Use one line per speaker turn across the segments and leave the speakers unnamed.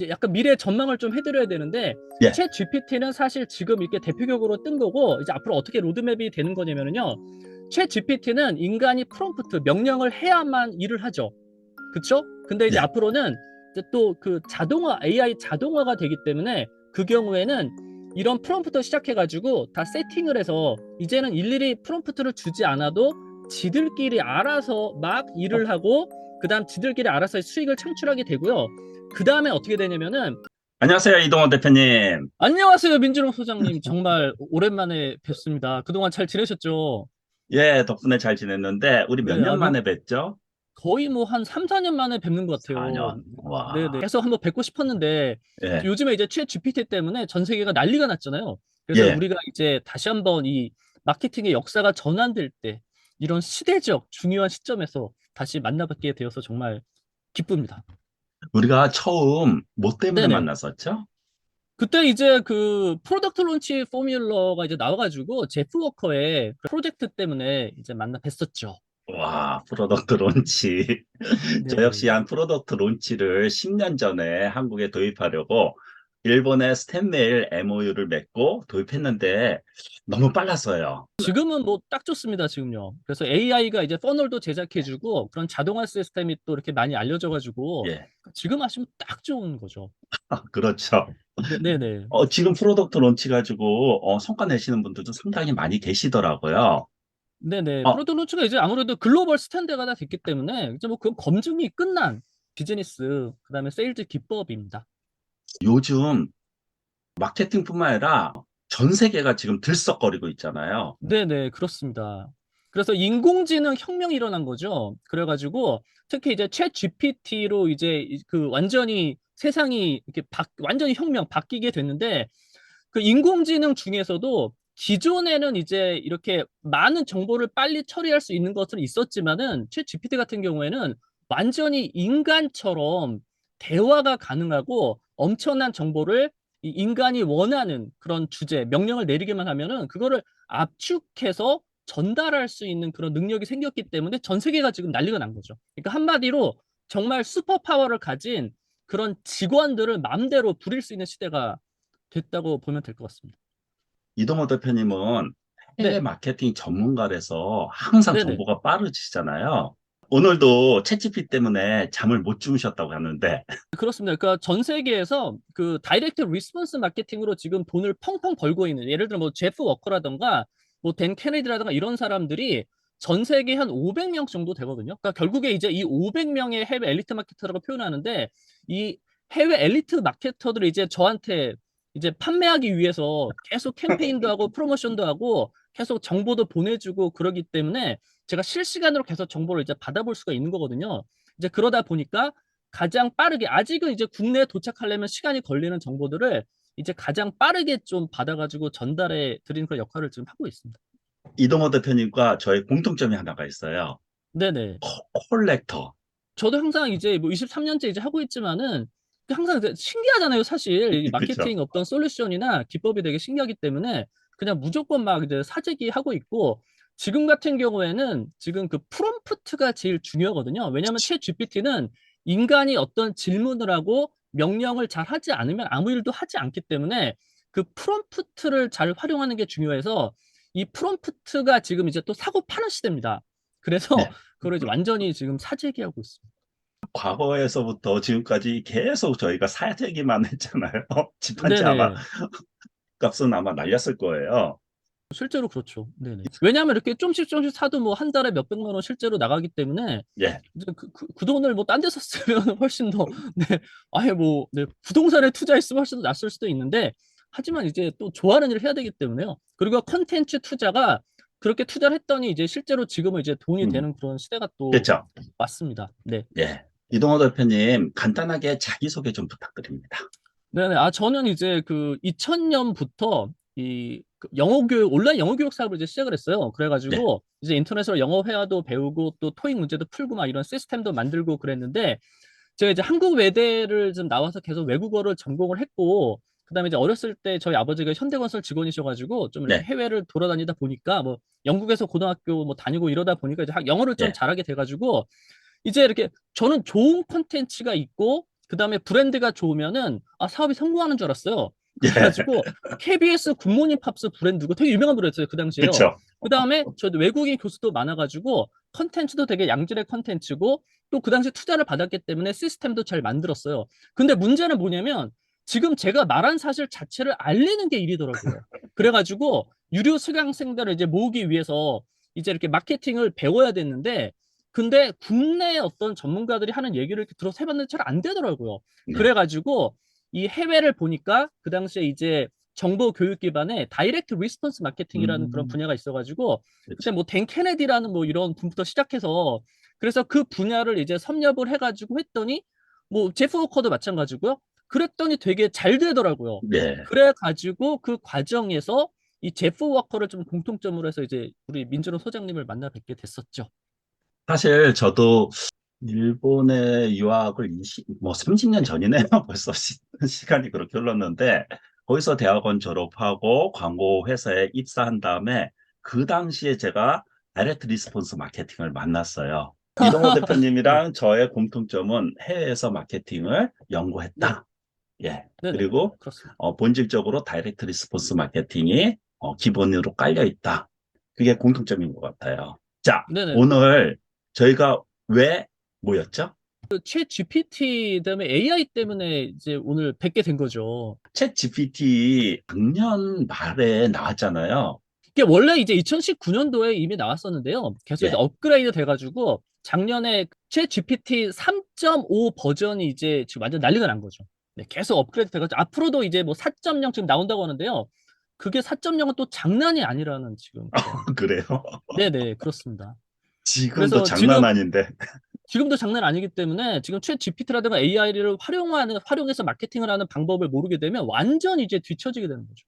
약간 미래 전망을 좀 해드려야 되는데
예,
챗 GPT는 사실 지금 이렇게 대표적으로 뜬 거고 이제 앞으로 어떻게 로드맵이 되는 거냐면요. 챗 GPT는 인간이 프롬프트 명령을 해야만 일을 하죠. 그쵸? 근데 이제
예.
앞으로는 이제 또 그 자동화 AI 자동화가 되기 때문에 그 경우에는 이런 프롬프트 시작해가지고 다 세팅을 해서 이제는 일일이 프롬프트를 주지 않아도 지들끼리 알아서 막 일을 하고 그다음 지들끼리 알아서 수익을 창출하게 되고요. 그 다음에 어떻게 되냐면은
안녕하세요, 이동원 대표님.
안녕하세요 민준호 소장님 정말 오랜만에 뵙습니다. 그동안 잘 지내셨죠?
예, 덕분에 잘 지냈는데, 우리 몇
네,
년 만에 뵀죠?
거의 뭐 한 3, 4년 만에 뵙는 것 같아요.
4년.
네네.
와.
계속 한번 뵙고 싶었는데
예,
요즘에 이제 챗 GPT 때문에 전 세계가 난리가 났잖아요. 그래서
예.
우리가 이제 다시 한번 이 마케팅의 역사가 전환될 때 이런 시대적 중요한 시점에서 다시 만나뵙게 되어서 정말 기쁩니다.
우리가 처음 뭐 때문에
네네.
만났었죠?
그때 이제 그 프로덕트 론치 포뮬러가 이제 나와가지고 제프 워커의 프로젝트 때문에 이제 만나 뵀었죠.
와, 프로덕트 론치. 저
네네.
역시 한 프로덕트 론치를 10년 전에 한국에 도입하려고 일본의 스탠메일 MOU를 맺고 도입했는데 너무 빨랐어요.
지금은 뭐 딱 좋습니다, 지금요. 그래서 AI가 이제 퍼널도 제작해주고 그런 자동화 시스템이 또 이렇게 많이 알려져가지고
예,
지금 하시면 딱 좋은 거죠.
그렇죠.
네네.
지금 프로덕트 론치 가지고 성과 내시는 분들도 상당히 많이 계시더라고요.
네네.
어,
프로드 론치가 이제 아무래도 글로벌 스탠드가 다 됐기 때문에 이제 뭐 그 검증이 끝난 비즈니스, 그다음에 세일즈 기법입니다.
요즘 마케팅뿐만 아니라 전 세계가 지금 들썩거리고 있잖아요.
네네, 그렇습니다. 그래서 인공지능 혁명이 일어난 거죠. 그래가지고 특히 이제 챗 GPT로 이제 그 완전히 세상이 이렇게 완전히 혁명 바뀌게 됐는데 그 인공지능 중에서도 기존에는 이제 이렇게 많은 정보를 빨리 처리할 수 있는 것은 있었지만은 챗 GPT 같은 경우에는 완전히 인간처럼 대화가 가능하고 엄청난 정보를 이 인간이 원하는 그런 주제, 명령을 내리기만 하면은 그거를 압축해서 전달할 수 있는 그런 능력이 생겼기 때문에 전 세계가 지금 난리가 난 거죠. 그러니까 한마디로 정말 슈퍼 파워를 가진 그런 직원들을 마음대로 부릴 수 있는 시대가 됐다고 보면 될 것 같습니다.
이동호 대표님은 해외
네,
마케팅 전문가라서 항상
네네.
정보가 빠르시잖아요. 오늘도 채찌피 때문에 잠을 못 주무셨다고 하는데,
그렇습니다. 그러니까 전 세계에서 그 다이렉트 리스폰스 마케팅으로 지금 돈을 펑펑 벌고 있는 예를 들어 뭐 제프 워커라던가 뭐 댄 케네디라던가 이런 사람들이 전 세계 한 500명 정도 되거든요. 그러니까 결국에 이제 이 500명의 해외 엘리트 마케터라고 표현하는데 이 해외 엘리트 마케터들이 이제 저한테 이제 판매하기 위해서 계속 캠페인도 하고 프로모션도 하고 계속 정보도 보내주고 그러기 때문에 제가 실시간으로 계속 정보를 이제 받아볼 수가 있는 거거든요. 이제 그러다 보니까 가장 빠르게 아직은 이제 국내에 도착하려면 시간이 걸리는 정보들을 이제 가장 빠르게 좀 받아가지고 전달해 드리는 그런 역할을 지금 하고 있습니다.
이동호 대표님과 저의 공통점이 하나가 있어요.
네네.
콜렉터.
저도 항상 이제 뭐 23년째 이제 하고 있지만은 항상 이제 신기하잖아요, 사실. 이
그렇죠.
마케팅 어떤 솔루션이나 기법이 되게 신기하기 때문에 그냥 무조건 막 이제 사재기 하고 있고 지금 같은 경우에는 지금 그 프롬프트가 제일 중요하거든요. 왜냐하면 챗 GPT는 인간이 어떤 질문을 하고 명령을 잘 하지 않으면 아무 일도 하지 않기 때문에 그 프롬프트를 잘 활용하는 게 중요해서 이 프롬프트가 지금 이제 또 사고 파는 시대입니다. 그래서
네.
그걸 이제 완전히 지금 사재기하고 있습니다.
과거에서부터 지금까지 계속 저희가 사재기만 했잖아요. 집 한 채 아마
네네.
값은 아마 날렸을 거예요.
실제로 그렇죠. 네네. 왜냐하면 이렇게 좀씩 좀씩 사도 뭐 한 달에 몇백만 원 실제로 나가기 때문에
예.
이제 그 돈을 뭐 딴 데서 쓰면 훨씬 더, 네, 아예 뭐, 네, 부동산에 투자했으면 훨씬 더 낫을 수도 있는데 하지만 이제 또 좋아하는 일을 해야 되기 때문에요. 그리고 컨텐츠 투자가 그렇게 투자를 했더니 이제 실제로 지금은 이제 돈이
음,
되는 그런 시대가 또
그렇죠.
왔습니다. 네.
예. 이동호 대표님, 간단하게 자기소개 좀 부탁드립니다.
네네. 아, 저는 이제 그 2000년부터 이그 영어 교육, 온라인 영어 교육 사업을 이제 시작을 했어요.
네.
그래가지고 이제 인터넷으로 영어 회화도 배우고 또 토익 문제도 풀고 막 이런 시스템도 만들고 그랬는데 제가 이제 한국 외대를 좀 나와서 계속 외국어를 전공을 했고 그다음에 이제 어렸을 때 저희 아버지가 현대건설 직원이셔가지고 좀 이렇게
네.
해외를 돌아다니다 보니까 뭐 영국에서 고등학교 뭐 다니고 이러다 보니까 이제 영어를 좀
예.
잘하게 돼가지고 이제 이렇게 저는 좋은 콘텐츠가 있고 그다음에 브랜드가 좋으면은 사업이 성공하는 줄 알았어요.
예,
그래가지고 KBS 굿모닝 팝스 브랜드고 되게 유명한 브랜드였어요 그 당시에요.
그쵸.
그다음에 저도 외국인 교수도 많아가지고 컨텐츠도 되게 양질의 컨텐츠고 또 그 당시 투자를 받았기 때문에 시스템도 잘 만들었어요. 근데 문제는 뭐냐면 지금 제가 말한 사실 자체를 알리는 게 일이더라고요. 그래가지고 유료 수강생들을 이제 모으기 위해서 이제 이렇게 마케팅을 배워야 됐는데 근데 국내 어떤 전문가들이 하는 얘기를 이렇게 들어서 해봤는데 잘 안 되더라고요.
네.
그래가지고 이 해외를 보니까 그 당시에 이제 정보 교육 기반의 다이렉트 리스폰스 마케팅이라는 그런
음,
분야가 있어가지고 그때
그쵸.
뭐 댄 케네디라는 뭐 이런 분부터 시작해서 그래서 그 분야를 이제 섭렵을 해가지고 했더니 뭐 제프 워커도 마찬가지고요. 그랬더니 되게 잘 되더라고요.
네.
그래가지고 그 과정에서 이 제프 워커를 좀 공통점으로 해서 이제 우리 민준호 소장님을 만나 뵙게 됐었죠.
사실 저도 일본에 유학을 뭐 30년 전이네요. 벌써 시간이 그렇게 흘렀는데 거기서 대학원 졸업하고 광고 회사에 입사한 다음에 그 당시에 제가 다이렉트 리스폰스 마케팅을 만났어요. 이동호
네,
대표님이랑 저의 공통점은 해외에서 마케팅을
네,
연구했다. 예.
네네,
그리고
그렇습니다.
본질적으로 다이렉트 리스폰스 마케팅이 기본으로 깔려 있다. 그게 공통점인 것 같아요. 자,
네네.
오늘 저희가 왜 모였죠?
그챗 GPT 그다음에 AI 때문에 이제 오늘 뵙게 된 거죠.
챗 GPT 작년 말에 나왔잖아요.
이게 원래 이제 2019년도에 이미 나왔었는데요. 계속 이제
예.
업그레이드 돼가지고 작년에 챗 GPT 3.5 버전이 이제 지금 완전 난리가 난 거죠. 네, 계속 업그레이드 돼가지고 앞으로도 이제 뭐 4.0 지금 나온다고 하는데요. 그게 4.0은 또 장난이 아니라는 지금 그런.
그래요.
네네, 그렇습니다.
지금도
그래서
장난
지금
아닌데.
지금도 장난 아니기 때문에 지금 챗 GPT라든가 AI를 활용해서 마케팅을 하는 방법을 모르게 되면 완전 이제 뒤처지게 되는 거죠.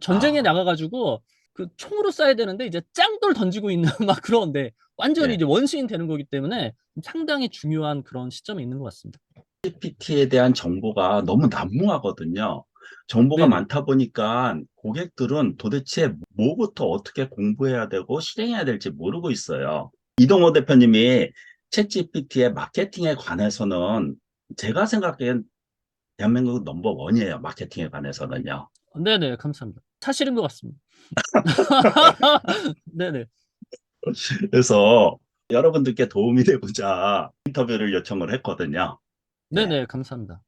전쟁에
아,
나가가지고 그 총으로 쏴야 되는데 이제 짱돌 던지고 있는 막 그런데 완전히
예.
이제 원시인 되는 거기 때문에 상당히 중요한 그런 시점에 있는 것 같습니다.
GPT에 대한 정보가 너무 난무하거든요. 정보가
네네.
많다 보니까 고객들은 도대체 뭐부터 어떻게 공부해야 되고 실행해야 될지 모르고 있어요. 이동호 대표님이 챗GPT의 마케팅에 관해서는 제가 생각엔 대한민국 넘버 원이에요. 마케팅에 관해서는요.
네네. 감사합니다. 사실인 것 같습니다. 네네.
그래서 여러분들께 도움이 되고자 인터뷰를 요청을 했거든요. 예.
네네. 감사합니다.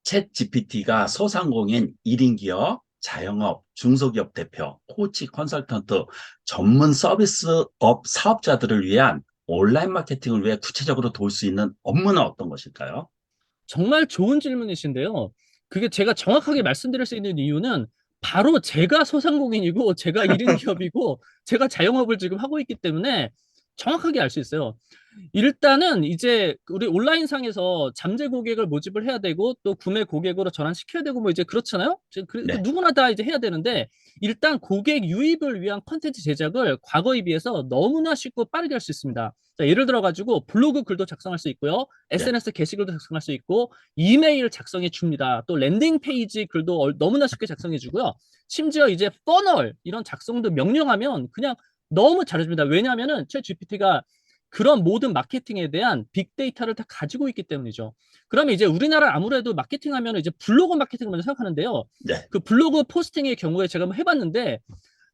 챗 GPT가 소상공인 1인 기업, 자영업, 중소기업 대표, 코치, 컨설턴트, 전문 서비스업 사업자들을 위한 온라인 마케팅을 위해 구체적으로 도울 수 있는 업무는 어떤 것일까요?
정말 좋은 질문이신데요. 그게 제가 정확하게 말씀드릴 수 있는 이유는 바로 제가 소상공인이고 제가 1인 기업이고 제가 자영업을 지금 하고 있기 때문에 정확하게 알 수 있어요. 일단은 이제 우리 온라인상에서 잠재 고객을 모집을 해야 되고 또 구매 고객으로 전환시켜야 되고 뭐 이제 그렇잖아요.
네,
누구나 다 이제 해야 되는데 일단 고객 유입을 위한 컨텐츠 제작을 과거에 비해서 너무나 쉽고 빠르게 할 수 있습니다. 자, 예를 들어 가지고 블로그 글도 작성할 수 있고요.
네,
SNS 게시글도 작성할 수 있고 이메일 작성해 줍니다. 또 랜딩 페이지 글도 너무나 쉽게 작성해 주고요. 심지어 이제 퍼널 이런 작성도 명령하면 그냥 너무 잘해줍니다. 왜냐하면은 챗 GPT가 그런 모든 마케팅에 대한 빅데이터를 다 가지고 있기 때문이죠. 그러면 이제 우리나라 아무래도 마케팅하면 이제 블로그 마케팅을 먼저 생각하는데요.
네.
그 블로그 포스팅의 경우에 제가 한번 해봤는데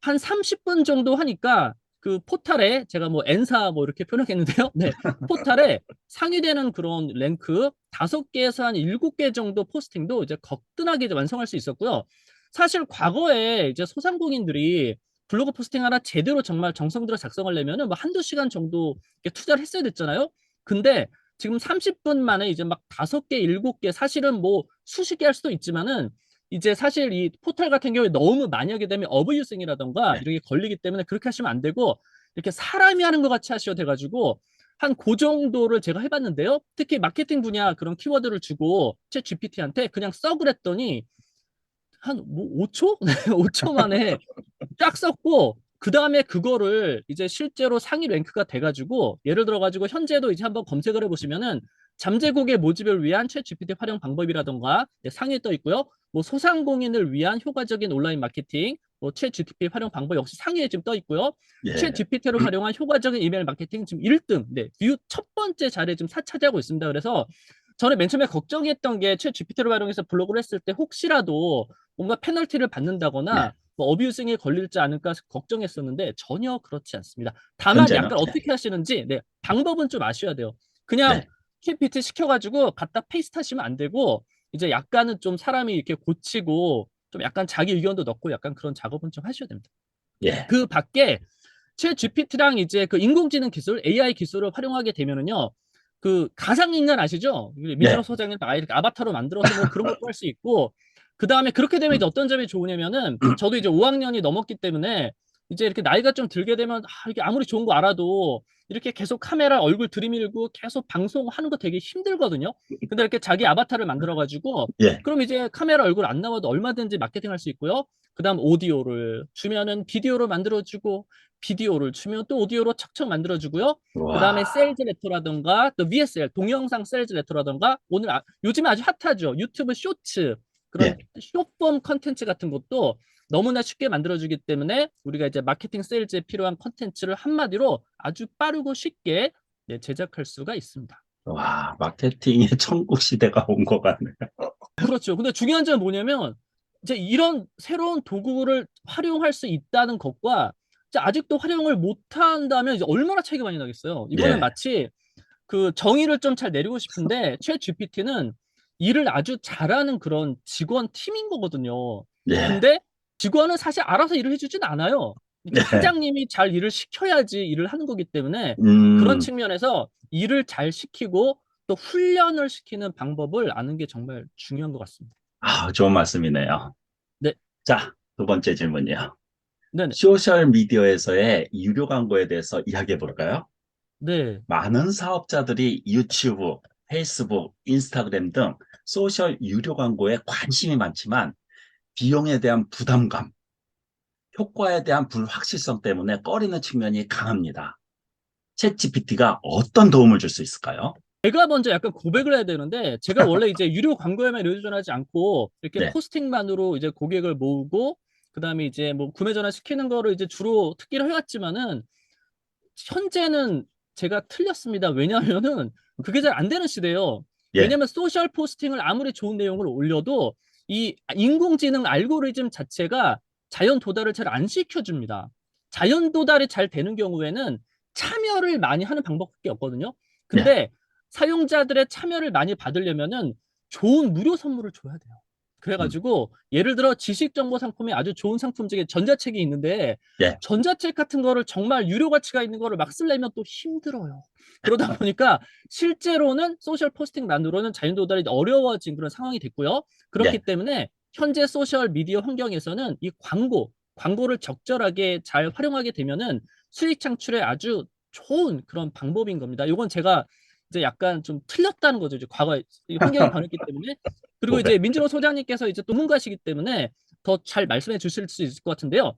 한 30분 정도 하니까 그 포탈에 제가 뭐 N사 뭐 이렇게 표현하겠는데요. 네. 포탈에 상위되는 그런 랭크 5개에서 한 7개 정도 포스팅도 이제 거뜬하게 이제 완성할 수 있었고요. 사실 과거에 이제 소상공인들이 블로그 포스팅 하나 제대로 정말 정성 들여 작성하려면은 뭐 한두 시간 정도 투자를 했어야 됐잖아요. 근데 지금 30분 만에 이제 막 5개, 7개 사실은 뭐 수십 개 할 수도 있지만은 이제 사실 이 포털 같은 경우에 너무 많이 하게 되면 어브유싱이라던가
네.
이런 게 걸리기 때문에 그렇게 하시면 안 되고 이렇게 사람이 하는 것 같이 하셔도 돼가지고 한 그 정도를 제가 해봤는데요. 특히 마케팅 분야 그런 키워드를 주고 챗 GPT한테 그냥 써 그랬더니 한 뭐 5초? 5초 만에 쫙 썼고 그 다음에 그거를 이제 실제로 상위 랭크가 돼가지고 예를 들어가지고 현재도 이제 한번 검색을 해보시면은 잠재고객 모집을 위한 챗 GPT 활용 방법이라던가 상위에 떠 있고요. 뭐 소상공인을 위한 효과적인 온라인 마케팅, 뭐챗 GPT 활용 방법 역시 상위에 지금 떠 있고요. 챗
예.
GPT를 활용한 효과적인 이메일 마케팅 지금 1등, 네, 뷰 첫 번째 자리에 지금 차지하고 있습니다. 그래서 저는 맨 처음에 걱정했던 게 챗 GPT를 활용해서 블로그를 했을 때 혹시라도 뭔가 페널티를
네.
받는다거나 뭐 어뷰징에 걸릴지 않을까 걱정했었는데 전혀 그렇지 않습니다. 다만
현재는?
약간
네.
어떻게 하시는지 네, 방법은 좀 아셔야 돼요. 그냥
네.
GPT 시켜가지고 갖다 페이스트 하시면 안 되고 이제 약간은 좀 사람이 이렇게 고치고 좀 약간 자기 의견도 넣고 약간 그런 작업은 좀 하셔야 됩니다.
예.
그 밖에 챗 GPT랑 이제 그 인공지능 기술, AI 기술을 활용하게 되면은요, 그 가상인간 아시죠? 민준호
네.
소장님 아예 이렇게 아바타로 만들어서 뭐 그런 것도 할 수 있고, 그 다음에 그렇게 되면 이제 어떤 점이 좋으냐면은, 저도 이제 5학년이 넘었기 때문에, 이제 이렇게 나이가 좀 들게 되면, 이게 아무리 좋은 거 알아도, 이렇게 계속 카메라 얼굴 들이밀고 계속 방송하는 거 되게 힘들거든요. 근데 이렇게 자기 아바타를 만들어가지고,
예.
그럼 이제 카메라 얼굴 안 나와도 얼마든지 마케팅 할 수 있고요. 그 다음 오디오를 주면은 비디오로 만들어주고, 비디오를 주면 또 오디오로 척척 만들어주고요. 그 다음에
와.
셀즈 레터라던가 또 VSL 동영상 셀즈 레터라던가 오늘 요즘 아주 핫하죠. 유튜브 쇼츠 그런
예.
숏폼 컨텐츠 같은 것도 너무나 쉽게 만들어주기 때문에 우리가 이제 마케팅 세일즈에 필요한 컨텐츠를 한마디로 아주 빠르고 쉽게 네, 제작할 수가 있습니다.
와, 마케팅의 천국 시대가 온 것 같네.
그렇죠. 근데 중요한 점은 뭐냐면 이제 이런 새로운 도구를 활용할 수 있다는 것과 이제 아직도 활용을 못한다면 이제 얼마나 차이가 많이 나겠어요. 이거는
예.
마치 그 정의를 좀 잘 내리고 싶은데 챗 GPT는 일을 아주 잘하는 그런 직원 팀인 거거든요.
예.
근데 직원은 사실 알아서 일을 해주진 않아요. 이렇게
예.
사장님이 잘 일을 시켜야지 일을 하는 거기 때문에 그런
음.
측면에서 일을 잘 시키고 또 훈련을 시키는 방법을 아는 게 정말 중요한 것 같습니다.
아, 좋은 말씀이네요.
네,
자, 두 번째 질문이요.
네네,
소셜 미디어에서의 유료 광고에 대해서 이야기해 볼까요?
네,
많은 사업자들이 유튜브, 페이스북, 인스타그램 등 소셜 유료 광고에 관심이 많지만 비용에 대한 부담감, 효과에 대한 불확실성 때문에 꺼리는 측면이 강합니다. 챗 GPT가 어떤 도움을 줄 수 있을까요?
제가 먼저 약간 고백을 해야 되는데 제가 원래 이제 유료 광고에만 의존하지 않고 이렇게
네.
포스팅만으로 이제 고객을 모으고 그다음에 이제 뭐 구매 전화 시키는 거를 이제 주로 특기로 해왔지만은 현재는 제가 틀렸습니다. 왜냐하면은 그게 잘 안 되는 시대예요.
예.
왜냐하면 소셜 포스팅을 아무리 좋은 내용을 올려도 이 인공지능 알고리즘 자체가 자연 도달을 잘 안 시켜줍니다. 자연 도달이 잘 되는 경우에는 참여를 많이 하는 방법밖에 없거든요.
예.
근데 사용자들의 참여를 많이 받으려면은 좋은 무료 선물을 줘야 돼요.
음.
그래가지고 예를 들어 지식정보 상품이 아주 좋은 상품 중에 전자책이 있는데
예.
전자책 같은 거를 정말 유료 가치가 있는 거를 막 쓰려면 또 힘들어요. 그러다 보니까 실제로는 소셜 포스팅만으로는 자연 도달이 어려워진 그런 상황이 됐고요. 그렇기
예.
때문에 현재 소셜 미디어 환경에서는 이 광고를 적절하게 잘 활용하게 되면은 수익 창출에 아주 좋은 그런 방법인 겁니다. 이건 제가 이제 약간 좀 틀렸다는 거죠. 이제 과거에 이 환경이 변했기 때문에. 그리고 이제
고백.
민진호 소장님께서 이제 또 전문가시기 때문에 더 잘 말씀해 주실 수 있을 것 같은데요.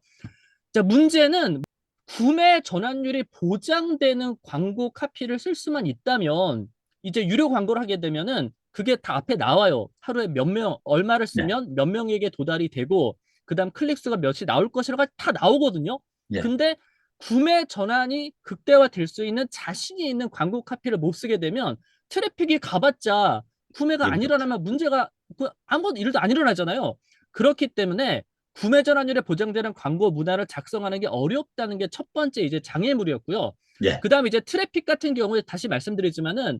자, 문제는 구매 전환율이 보장되는 광고 카피를 쓸 수만 있다면 이제 유료 광고를 하게 되면은 그게 다 앞에 나와요. 하루에 몇 명, 얼마를
예.
쓰면 몇 명에게 도달이 되고 그다음 클릭수가 몇이 나올 것이라고 다 나오거든요.
예.
근데 구매 전환이 극대화될 수 있는 자신이 있는 광고 카피를 못 쓰게 되면 트래픽이 가봤자 구매가 안
힘들죠.
일어나면 문제가 아무것도 일도 안 일어나잖아요. 그렇기 때문에 구매 전환율에 보장되는 광고 문화를 작성하는 게 어렵다는 게 첫 번째 이제 장애물이었고요.
예.
그다음에 이제 트래픽 같은 경우에 다시 말씀드리지만은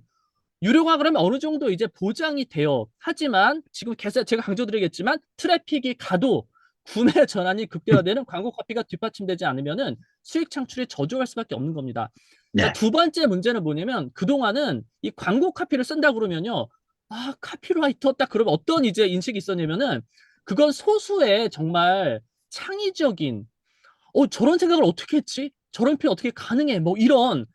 유료화 그러면 어느 정도 이제 보장이 돼요. 하지만 지금 계속 제가 강조드리겠지만 트래픽이 가도 구매 전환이 극대화되는 광고 카피가 뒷받침되지 않으면은 수익 창출이 저조할 수밖에 없는 겁니다. 자,
예.
두 번째 문제는 뭐냐면 그동안은 이 광고 카피를 쓴다 그러면요. 아, 카피라이터 딱 그러면 어떤 이제 인식이 있었냐면은 그건 소수의 정말 창의적인 저런 생각을 어떻게 했지? 저런 표현 어떻게 가능해? 뭐 이런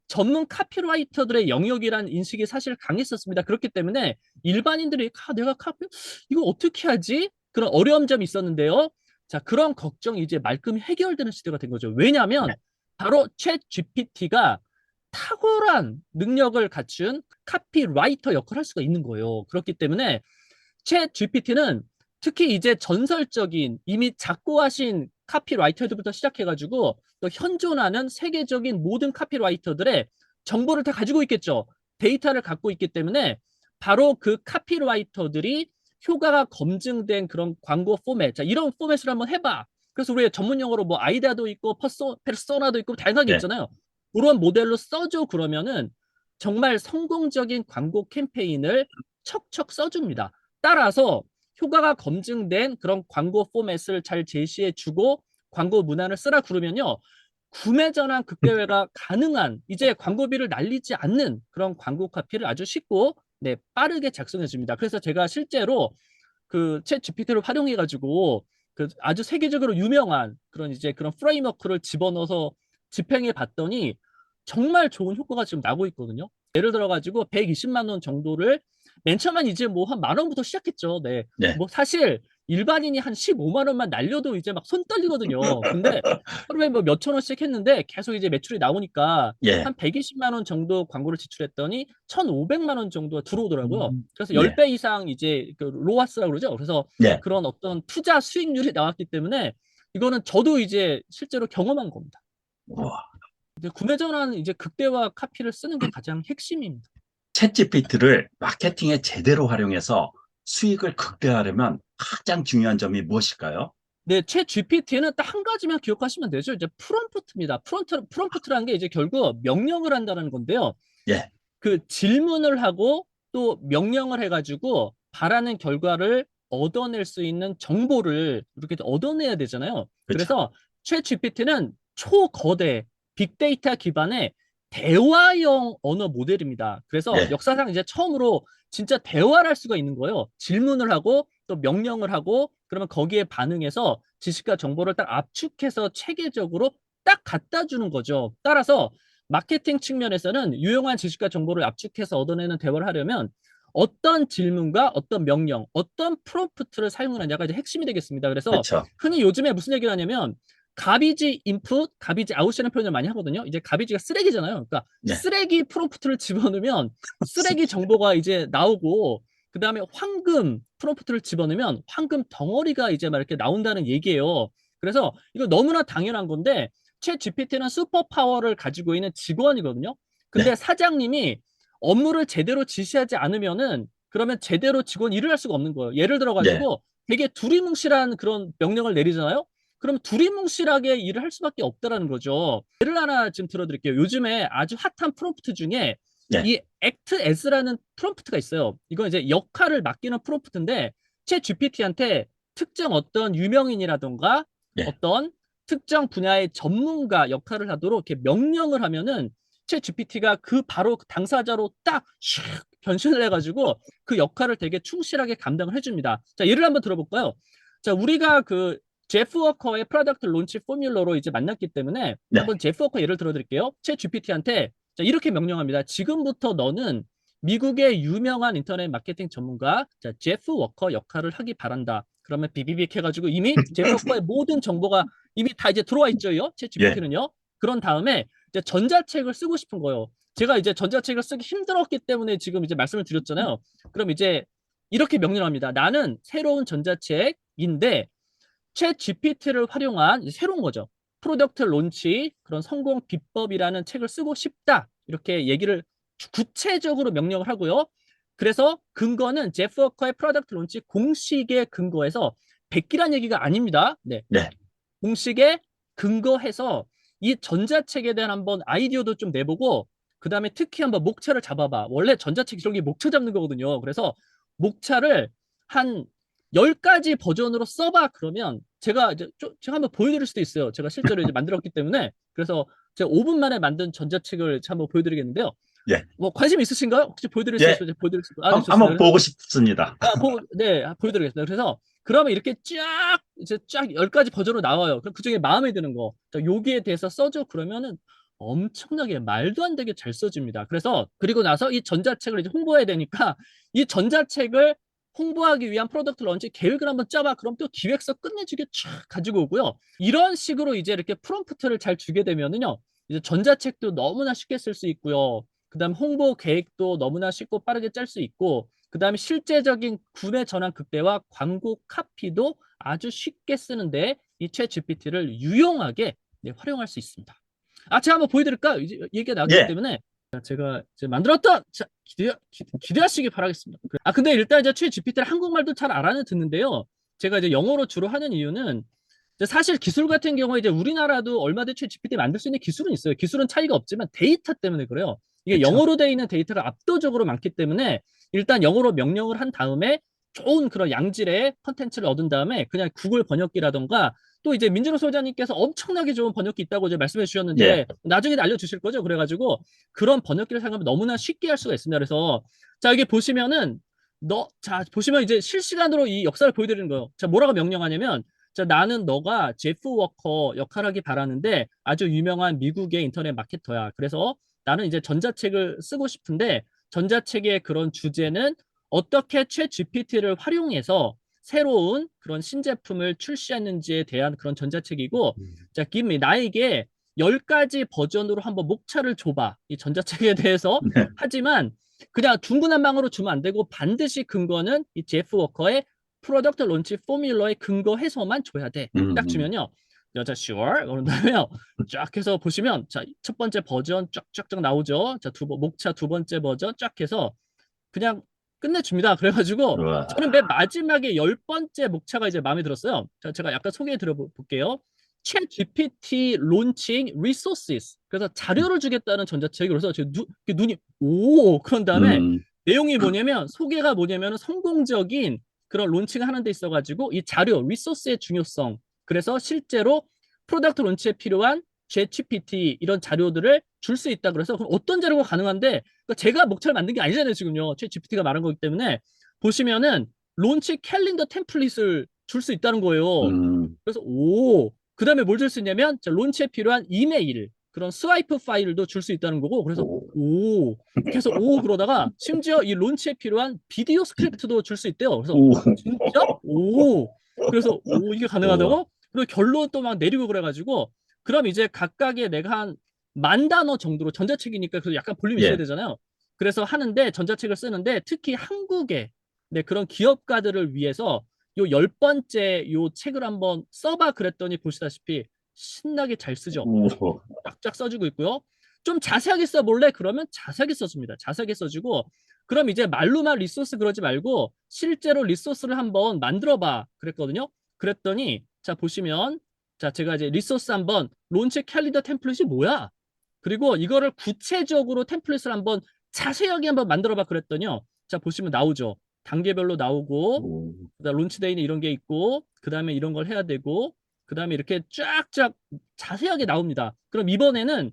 전문 카피라이터들의 영역이란 인식이 사실 강했었습니다. 그렇기 때문에 일반인들이 내가 카피 이거 어떻게 하지? 그런 어려운 점이 있었는데요. 자, 그런 걱정이 이제 말끔히 해결되는 시대가 된 거죠. 왜냐하면 바로 챗 GPT가 탁월한 능력을 갖춘 카피라이터 역할을 할 수가 있는 거예요. 그렇기 때문에 챗 GPT는 특히 이제 전설적인 이미 작고하신 카피라이터들부터 시작해가지고 또 현존하는 세계적인 모든 카피라이터들의 정보를 다 가지고 있겠죠. 데이터를 갖고 있기 때문에 바로 그 카피라이터들이 효과가 검증된 그런 광고 포맷, 자, 이런 포맷을 한번 해봐. 그래서 우리 전문 용어로 뭐 아이다도 있고 페르소나도 있고 다양하게
네.
있잖아요. 그런 모델로 써줘 그러면은 정말 성공적인 광고 캠페인을 척척 써줍니다. 따라서 효과가 검증된 그런 광고 포맷을 잘 제시해주고 광고 문안을 쓰라 그러면요. 구매 전환 극대화가 가능한 이제 광고비를 날리지 않는 그런 광고 카피를 아주 쉽고 네, 빠르게 작성해 줍니다. 그래서 제가 실제로 그 챗 GPT를 활용해 가지고 그 아주 세계적으로 유명한 그런 이제 그런 프레임워크를 집어넣어서 집행해 봤더니 정말 좋은 효과가 지금 나고 있거든요. 예를 들어 가지고 120만 원 정도를 맨 처음엔 이제 뭐 한 만 원부터 시작했죠. 네.
네.
뭐 사실 일반인이 한 15만 원만 날려도 이제 막 손 떨리거든요. 근데 하루에 뭐 몇천 원씩 했는데 계속 이제 매출이 나오니까
예.
한 120만 원 정도 광고를 지출했더니 1,500만 원 정도가 들어오더라고요. 그래서
네.
10배 이상 이제 그 로아스라고 그러죠. 그래서
네.
그런 어떤 투자 수익률이 나왔기 때문에 이거는 저도 이제 실제로 경험한 겁니다.
와.
이제 구매 전환 이제 극대화 카피를 쓰는 게 가장 핵심입니다.
챗GPT를 마케팅에 제대로 활용해서 수익을 극대화하려면 가장 중요한 점이 무엇일까요?
네, 챗 GPT는 딱 한 가지만 기억하시면 되죠. 이제 프롬프트입니다. 프롬프트라는 게 이제 결국 명령을 한다는 건데요.
예.
그 질문을 하고 또 명령을 해가지고 바라는 결과를 얻어낼 수 있는 정보를 이렇게 얻어내야 되잖아요.
그렇죠.
그래서 챗 GPT는 초거대 빅데이터 기반의 대화형 언어 모델입니다. 그래서
예.
역사상 이제 처음으로 진짜 대화를 할 수가 있는 거예요. 질문을 하고 또 명령을 하고 그러면 거기에 반응해서 지식과 정보를 딱 압축해서 체계적으로 딱 갖다 주는 거죠. 따라서 마케팅 측면에서는 유용한 지식과 정보를 압축해서 얻어내는 대화를 하려면 어떤 질문과 어떤 명령, 어떤 프롬프트를 사용을 하냐가 이제 핵심이 되겠습니다. 그래서
그렇죠.
흔히 요즘에 무슨 얘기를 하냐면 가비지 인풋, 가비지 아웃이라는 표현을 많이 하거든요. 이제 가비지가 쓰레기잖아요. 그러니까
네.
쓰레기 프롬프트를 집어넣으면 쓰레기 정보가 이제 나오고 그다음에 황금 프롬프트를 집어넣으면 황금 덩어리가 이제 막 이렇게 나온다는 얘기예요. 그래서 이거 너무나 당연한 건데 챗 GPT는 슈퍼 파워를 가지고 있는 직원이거든요.
네.
근데 사장님이 업무를 제대로 지시하지 않으면은 그러면 제대로 직원 일을 할 수가 없는 거예요. 예를 들어
네.
가지고 되게 두리뭉실한 그런 명령을 내리잖아요. 그럼 두리뭉실하게 일을 할 수밖에 없다라는 거죠. 예를 하나 지금 들어드릴게요. 요즘에 아주 핫한 프롬프트 중에
네.
이 act as라는 프롬프트가 있어요. 이건 이제 역할을 맡기는 프롬프트인데 챗 GPT한테 특정 어떤 유명인이라던가
네.
어떤 특정 분야의 전문가 역할을 하도록 이렇게 명령을 하면은 챗 GPT가 그 바로 그 당사자로 딱 변신을 해가지고 그 역할을 되게 충실하게 감당을 해줍니다. 자, 예를 한번 들어볼까요? 자, 우리가 그 제프 워커의 프로덕트 론치 포뮬러로 이제 만났기 때문에
네.
한번 제프 워커 예를 들어드릴게요. 챗 GPT한테 자, 이렇게 명령합니다. 지금부터 너는 미국의 유명한 인터넷 마케팅 전문가 자, 제프 워커 역할을 하기 바란다. 그러면 비비빅 해가지고 이미 제프 워커의 모든 정보가 이미 다 이제 들어와 있죠요. 챗
예.
GPT는요. 그런 다음에 이제 전자책을 쓰고 싶은 거예요. 제가 이제 전자책을 쓰기 힘들었기 때문에 지금 이제 말씀을 드렸잖아요. 그럼 이제 이렇게 명령합니다. 나는 새로운 전자책인데 챗 GPT를 활용한 새로운 거죠. 프로덕트 론치 그런 성공 비법이라는 책을 쓰고 싶다. 이렇게 얘기를 구체적으로 명령을 하고요. 그래서 근거는 제프 워커의 프로덕트 론치 공식에 근거해서 백기란 얘기가 아닙니다. 네.
네.
공식에 근거해서 이 전자책에 대한 한번 아이디어도 좀 내보고 그 다음에 특히 한번 목차를 잡아봐. 원래 전자책 이런 게 목차 잡는 거거든요. 그래서 목차를 한 10가지 버전으로 써봐. 그러면 제가 이제 제가 한번 보여드릴 수도 있어요. 제가 실제로 이제 만들었기 때문에. 그래서 제가 5분 만에 만든 전자책을 한번 보여드리겠는데요.
예.
뭐 관심 있으신가요? 혹시 보여드릴 수
예.
있어요? 보여드릴 수 있어요? 아, 네, 좋습니다.
한번
그래서
보고 싶습니다.
네, 보여드리겠습니다. 그래서 그러면 이렇게 쫙 이제 쫙 10가지 버전으로 나와요. 그럼 그중에 마음에 드는 거, 자, 여기에 대해서 써줘 그러면은 엄청나게 말도 안 되게 잘 써집니다. 그래서 그리고 나서 이 전자책을 이제 홍보해야 되니까 이 전자책을 홍보하기 위한 프로덕트 런치 계획을 한번 짜봐. 그럼 또 기획서 끝내주게 쫙 가지고 오고요. 이런 식으로 이제 이렇게 프롬프트를 잘 주게 되면은요. 이제 전자책도 너무나 쉽게 쓸 수 있고요. 그다음 홍보 계획도 너무나 쉽고 빠르게 짤 수 있고 그다음에 실제적인 구매 전환 극대화 광고 카피도 아주 쉽게 쓰는데 이 챗 GPT를 유용하게 네, 활용할 수 있습니다. 아, 제가 한번 보여드릴까요? 이제 얘기가 나왔기
예.
때문에 자, 제가 이제 만들었던 자, 기대하시기 바라겠습니다. 근데 일단 이제 챗 GPT를 한국말도 잘 알아는 듣는데요. 제가 이제 영어로 주로 하는 이유는 이제 사실 기술 같은 경우에 이제 우리나라도 얼마든지 챗 GPT 만들 수 있는 기술은 있어요. 기술은 차이가 없지만 데이터 때문에 그래요. 이게
그렇죠?
영어로 되어 있는 데이터가 압도적으로 많기 때문에 일단 영어로 명령을 한 다음에 좋은 그런 양질의 컨텐츠를 얻은 다음에 그냥 구글 번역기라던가 또 이제 민준호 소장님께서 엄청나게 좋은 번역기 있다고 이제 말씀해
예.
주셨는데 나중에 알려주실 거죠. 그래가지고 그런 번역기를 사용하면 너무나 쉽게 할 수가 있습니다. 그래서 자 여기 보시면은 자 보시면 이제 실시간으로 이 역사를 보여드리는 거예요. 자 뭐라고 명령하냐면 자 나는 너가 제프 워커 역할하기 바라는데 아주 유명한 미국의 인터넷 마케터야. 그래서 나는 이제 전자책을 쓰고 싶은데 전자책의 그런 주제는 어떻게 챗 GPT를 활용해서 새로운 그런 신제품을 출시했는지에 대한 그런 전자책이고, 자, 김미, 나에게 10가지 버전으로 한번 목차를 줘봐. 이 전자책에 대해서.
네.
하지만 그냥 둥근한방으로 주면 안 되고 반드시 근거는 이 제프 워커의 프로덕트 론치 포뮬러에 근거해서만 줘야 돼. 딱
음,
주면요. 여자 sure 그런 다음에요. 쫙 해서 보시면 자, 첫 번째 버전 쫙쫙쫙 나오죠. 자, 목차 두 번째 버전 쫙 해서 그냥 끝내줍니다. 그래가지고 저는 맨
와,
마지막에 10번째 목차가 이제 마음에 들었어요. 자, 제가 약간 소개해 드려 볼게요. 챗 GPT 론칭 리소시스. 그래서 자료를 주겠다는 전자책이 그래서 제 눈이 오 그런 다음에
음,
내용이 뭐냐면 소개가 뭐냐면 성공적인 그런 론칭을 하는 데 있어가지고 이 자료 리소스의 중요성 그래서 실제로 프로덕트 론치에 필요한 GPT 이런 자료들을 줄 수 있다 그래서 그럼 어떤 자료가 가능한데 그러니까 제가 목차를 만든 게 아니잖아요 지금요 챗 GPT가 말한 거기 때문에 보시면은 론치 캘린더 템플릿을 줄 수 있다는 거예요.
음,
그래서 오 그다음에 뭘 줄 수 있냐면 자, 론치에 필요한 이메일 그런 스와이프 파일도 줄 수 있다는 거고 그래서
오,
오 계속 오 그러다가 심지어 이 론치에 필요한 비디오 스크립트도 줄 수 있대요. 그래서
오,
진짜 오 그래서 오 이게
우와,
가능하다고? 그리고 결론 또 막 내리고 그래가지고 그럼 이제 각각의 내가 한 10,000단어 정도로 전자책이니까 그 약간 볼륨이 있어야
예,
되잖아요. 그래서 하는데 전자책을 쓰는데 특히 한국의 네, 그런 기업가들을 위해서 요 10번째 요 책을 한번 써봐 그랬더니 보시다시피 신나게 잘 쓰죠.
오,
쫙쫙 써주고 있고요. 좀 자세하게 써볼래? 그러면 자세하게 써줍니다. 자세하게 써주고 그럼 이제 말로만 리소스 그러지 말고 실제로 리소스를 한번 만들어봐 그랬거든요. 그랬더니 자 보시면 자 제가 이제 리소스 한번 론치 캘리더 템플릿이 뭐야? 그리고 이거를 구체적으로 템플릿을 한번 자세하게 한번 만들어봐 그랬더니요. 자 보시면 나오죠. 단계별로 나오고
오,
그다음 론치데이는 이런 게 있고 그다음에 이런 걸 해야 되고 그다음에 이렇게 쫙쫙 자세하게 나옵니다. 그럼 이번에는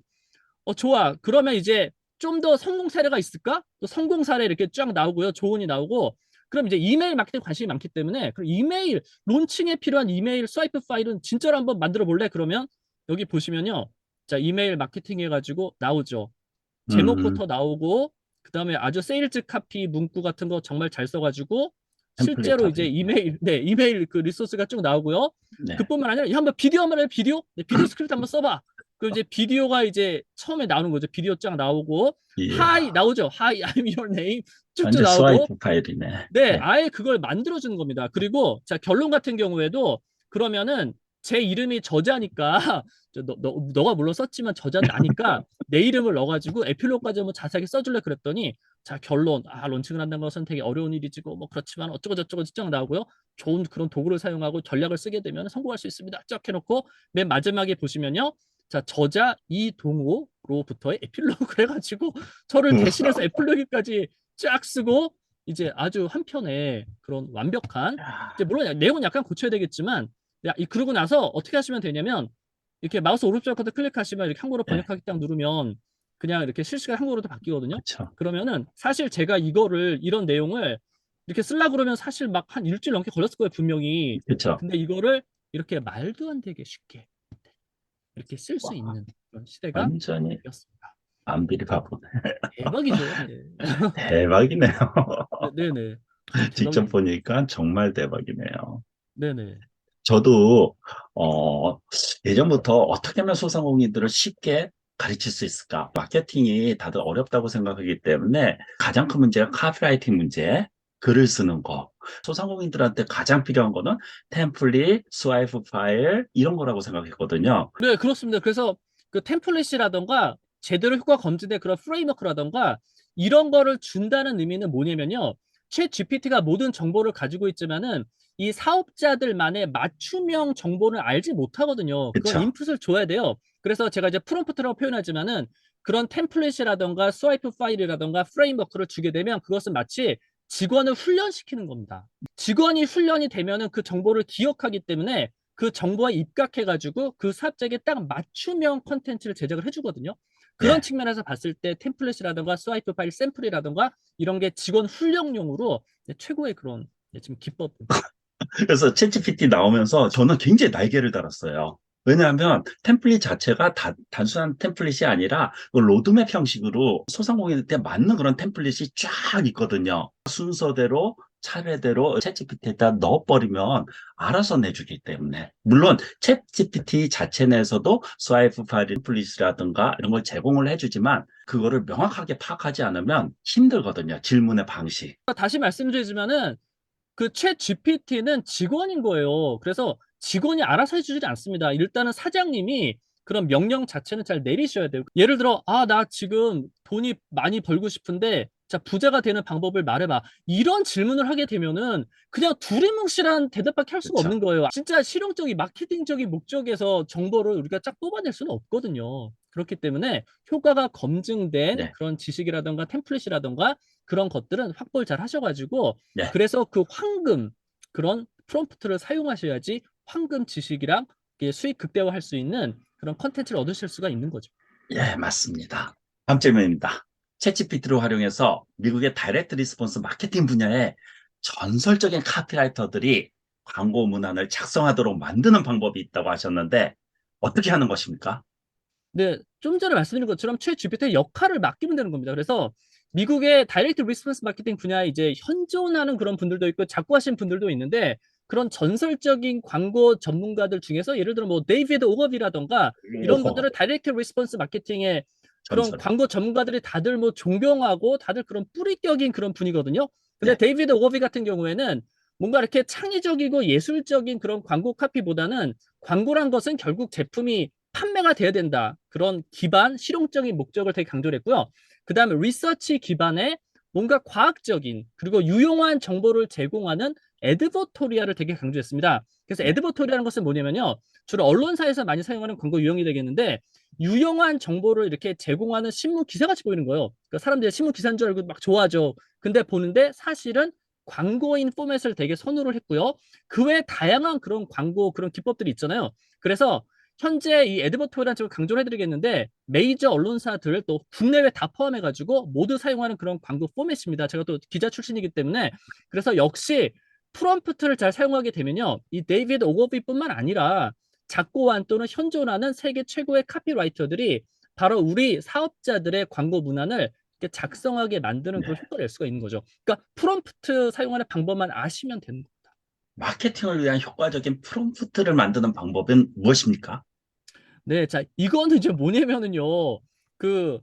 좋아. 그러면 이제 좀 더 성공 사례가 있을까? 또 성공 사례 이렇게 쫙 나오고요. 조언이 나오고 그럼 이제 이메일 마케팅 관심이 많기 때문에 그럼 이메일 론칭에 필요한 이메일 스와이프 파일은 진짜로 한번 만들어 볼래? 그러면 여기 보시면요. 자, 이메일 마케팅 해가지고 나오죠.
음,
제목부터 나오고 그다음에 아주 세일즈 카피 문구 같은 거 정말 잘 써가지고 실제로
템플릿화돼
이제
있네.
이메일 그 리소스가 쭉 나오고요.
네,
그뿐만 아니라 한번 비디오 한번 해 비디오 네, 비디오 스크립트 한번 써봐. 그럼 이제 비디오가 이제 처음에 나오는 거죠. 비디오 쫙 나오고 하이
이야,
나오죠. 하이 I'm your name 쭉쭉
완전
나오고
스와이프 파일이네.
네,
네,
아예 그걸 만들어주는 겁니다. 그리고 자 결론 같은 경우에도 그러면은 제 이름이 저자니까 너가 물론 썼지만 저자는 나니까 내 이름을 넣어가지고 에필로그까지 한번 자세하게 써줄래 그랬더니 자 결론 론칭을 한다는 것은 되게 어려운 일이지고 뭐 그렇지만 어쩌고 저쩌고 쭉 나오고요. 좋은 그런 도구를 사용하고 전략을 쓰게 되면 성공할 수 있습니다. 쫙 해놓고 맨 마지막에 보시면요. 자 저자 이동호로부터의 에필로그 해가지고 저를 대신해서 에필로그까지 쫙 쓰고 이제 아주 한편의 그런 완벽한 이제 물론 내용은 약간 고쳐야 되겠지만 그러고 나서 어떻게 하시면 되냐면 이렇게 마우스 오른쪽 버튼 클릭하시면 이렇게 한국어로
네,
번역하기 딱 누르면 그냥 이렇게 실시간 한국어로 바뀌거든요.
그쵸.
그러면은 사실 제가 이거를 이런 내용을 이렇게 쓰려고 그러면 사실 막 한 일주일 넘게 걸렸을 거예요, 분명히.
그쵸.
근데 이거를 이렇게 말도 안 되게 쉽게 이렇게 쓸 수
와,
있는 그런 시대가
완전히
되었습니다.
안비리바보네.
대박이죠. 네.
대박이네요.
네네. 진짜
직접
대박입니다.
보니까 정말 대박이네요.
네네.
저도 예전부터 어떻게 하면 소상공인들을 쉽게 가르칠 수 있을까? 마케팅이 다들 어렵다고 생각하기 때문에 가장 큰 문제가 카피라이팅 문제, 글을 쓰는 거. 소상공인들한테 가장 필요한 거는 템플릿, 스와이프 파일 이런 거라고 생각했거든요.
네, 그렇습니다. 그래서 그 템플릿이라던가 제대로 효과 검증된 그런 프레임워크라던가 이런 거를 준다는 의미는 뭐냐면요. 챗 GPT가 모든 정보를 가지고 있지만은 이 사업자들만의 맞춤형 정보를 알지 못하거든요. 그건
그쵸.
인풋을 줘야 돼요. 그래서 제가 이제 프롬프트라고 표현하지만은 그런 템플릿이라던가 스와이프 파일이라던가 프레임워크를 주게 되면 그것은 마치 직원을 훈련시키는 겁니다. 직원이 훈련이 되면은 그 정보를 기억하기 때문에 그 정보에 입각해가지고 그 사업자에게 딱 맞춤형 컨텐츠를 제작을 해주거든요. 그런
예.
측면에서 봤을 때 템플릿이라던가 스와이프 파일 샘플이라던가 이런 게 직원 훈련용으로 최고의 그런 지금 기법입니다.
그래서 챗GPT 나오면서 저는 굉장히 날개를 달았어요. 왜냐하면 템플릿 자체가 단순한 템플릿이 아니라 그 로드맵 형식으로 소상공인한테 맞는 그런 템플릿이 쫙 있거든요. 순서대로 차례대로 챗GPT에다 넣어버리면 알아서 내주기 때문에. 물론 챗GPT 자체 내에서도 스와이프 파일 템플릿이라든가 이런 걸 제공을 해주지만 그거를 명확하게 파악하지 않으면 힘들거든요. 질문의 방식.
다시 말씀드리지만은 그 챗 GPT는 직원인 거예요. 그래서 직원이 알아서 해주지 않습니다. 일단은 사장님이 그런 명령 자체는 잘 내리셔야 돼요. 예를 들어, 아, 나 지금 돈이 많이 벌고 싶은데, 자, 부자가 되는 방법을 말해봐. 이런 질문을 하게 되면은 그냥 두리뭉실한 대답밖에 할 수가
그렇죠.
없는 거예요. 진짜 실용적인 마케팅적인 목적에서 정보를 우리가 쫙 뽑아낼 수는 없거든요. 그렇기 때문에 효과가 검증된
네.
그런 지식이라던가 템플릿이라던가 그런 것들은 확보를 잘 하셔가지고
네.
그래서 그 황금 그런 프롬프트를 사용하셔야지 황금 지식이랑 수익 극대화할 수 있는 그런 컨텐츠를 얻으실 수가 있는 거죠.
예, 맞습니다. 다음 질문입니다. 챗GPT를 활용해서 미국의 다이렉트 리스폰스 마케팅 분야에 전설적인 카피라이터들이 광고 문안을 작성하도록 만드는 방법이 있다고 하셨는데 어떻게 하는 것입니까?
네, 좀 전에 말씀드린 것처럼 최 GPT의 역할을 맡기면 되는 겁니다. 그래서 미국의 다이렉트 리스폰스 마케팅 분야에 이제 현존하는 그런 분들도 있고 자꾸 하시는 분들도 있는데 그런 전설적인 광고 전문가들 중에서 예를 들어 뭐 데이비드 오거비라던가 이런
오,
분들은 다이렉트 리스폰스 마케팅의 그런
전설.
광고 전문가들이 다들 뭐 존경하고 다들 그런 뿌리격인 그런 분이거든요. 근데
네,
데이비드 오거비 같은 경우에는 뭔가 이렇게 창의적이고 예술적인 그런 광고 카피보다는 광고란 것은 결국 제품이 판매가 돼야 된다. 그런 기반, 실용적인 목적을 되게 강조를 했고요. 그 다음에 리서치 기반의 뭔가 과학적인 그리고 유용한 정보를 제공하는 에드버토리아를 되게 강조했습니다. 그래서
네,
에드버토리아라는 것은 뭐냐면요. 주로 언론사에서 많이 사용하는 광고 유형이 되겠는데 유용한 정보를 이렇게 제공하는 신문 기사같이 보이는 거예요. 그러니까 사람들이 신문 기사인 줄 알고 막 좋아하죠. 근데 보는데 사실은 광고인 포맷을 되게 선호를 했고요. 그 외에 다양한 그런 광고 그런 기법들이 있잖아요. 그래서 현재 이 에드버토리라는 쪽을 강조를 해드리겠는데 메이저 언론사들 또 국내외 다 포함해가지고 모두 사용하는 그런 광고 포맷입니다. 제가 또 기자 출신이기 때문에 그래서 역시 프롬프트를 잘 사용하게 되면요. 이 데이비드 오거비뿐만 아니라 작고한 또는 현존하는 세계 최고의 카피라이터들이 바로 우리 사업자들의 광고 문안을 이렇게 작성하게 만드는
네.
그런 효과를 낼 수가 있는 거죠. 그러니까 프롬프트 사용하는 방법만 아시면 되는 거예요.
마케팅을 위한 효과적인 프롬프트를 만드는 방법은 무엇입니까?
네, 자, 이거는 이제 뭐냐면은요. 그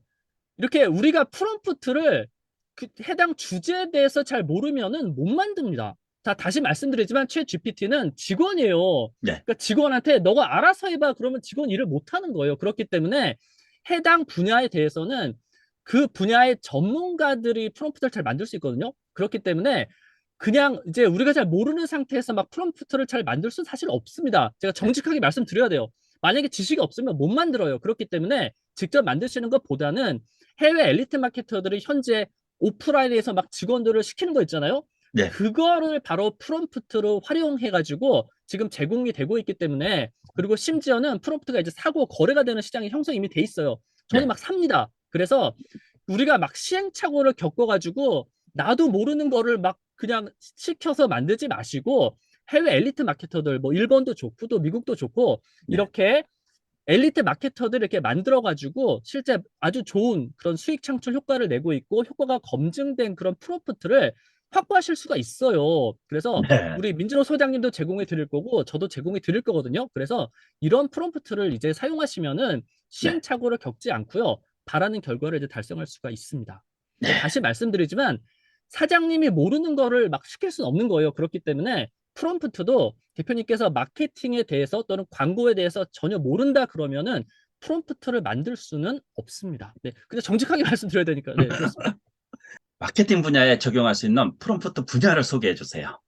이렇게 우리가 프롬프트를 그 해당 주제에 대해서 잘 모르면은 못 만듭니다. 자, 다시 말씀드리지만 챗 GPT는 직원이에요.
네,
그러니까 직원한테 너가 알아서 해봐. 그러면 직원 일을 못 하는 거예요. 그렇기 때문에 해당 분야에 대해서는 그 분야의 전문가들이 프롬프트를 잘 만들 수 있거든요. 그렇기 때문에 그냥 이제 우리가 잘 모르는 상태에서 막 프롬프트를 잘 만들 수는 사실 없습니다. 제가
네,
정직하게 말씀드려야 돼요. 만약에 지식이 없으면 못 만들어요. 그렇기 때문에 직접 만드시는 것보다는 해외 엘리트 마케터들이 현재 오프라인에서 막 직원들을 시키는 거 있잖아요.
네,
그거를 바로 프롬프트로 활용해가지고 지금 제공이 되고 있기 때문에 그리고 심지어는 프롬프트가 이제 사고 거래가 되는 시장이 형성이 이미 돼 있어요. 저는
네,
막 삽니다. 그래서 우리가 막 시행착오를 겪어가지고 나도 모르는 거를 막 그냥 시켜서 만들지 마시고 해외 엘리트 마케터들 뭐 일본도 좋고 또 미국도 좋고
네.
이렇게 엘리트 마케터들 이렇게 만들어가지고 실제 아주 좋은 그런 수익 창출 효과를 내고 있고 효과가 검증된 그런 프롬프트를 확보하실 수가 있어요. 그래서
네.
우리 민진호 소장님도 제공해 드릴 거고 저도 제공해 드릴 거거든요. 그래서 이런 프롬프트를 이제 사용하시면은
네.
시행착오를 겪지 않고요. 바라는 결과를 이제 달성할 수가 있습니다. 근데
네.
다시 말씀드리지만 사장님이 모르는 거를 막 시킬 수는 없는 거예요. 그렇기 때문에 프롬프트도 대표님께서 마케팅에 대해서 또는 광고에 대해서 전혀 모른다 그러면은 프롬프트를 만들 수는 없습니다. 네. 근데 정직하게 말씀드려야 되니까. 네, 그렇습니다.
마케팅 분야에 적용할 수 있는 프롬프트 분야를 소개해 주세요.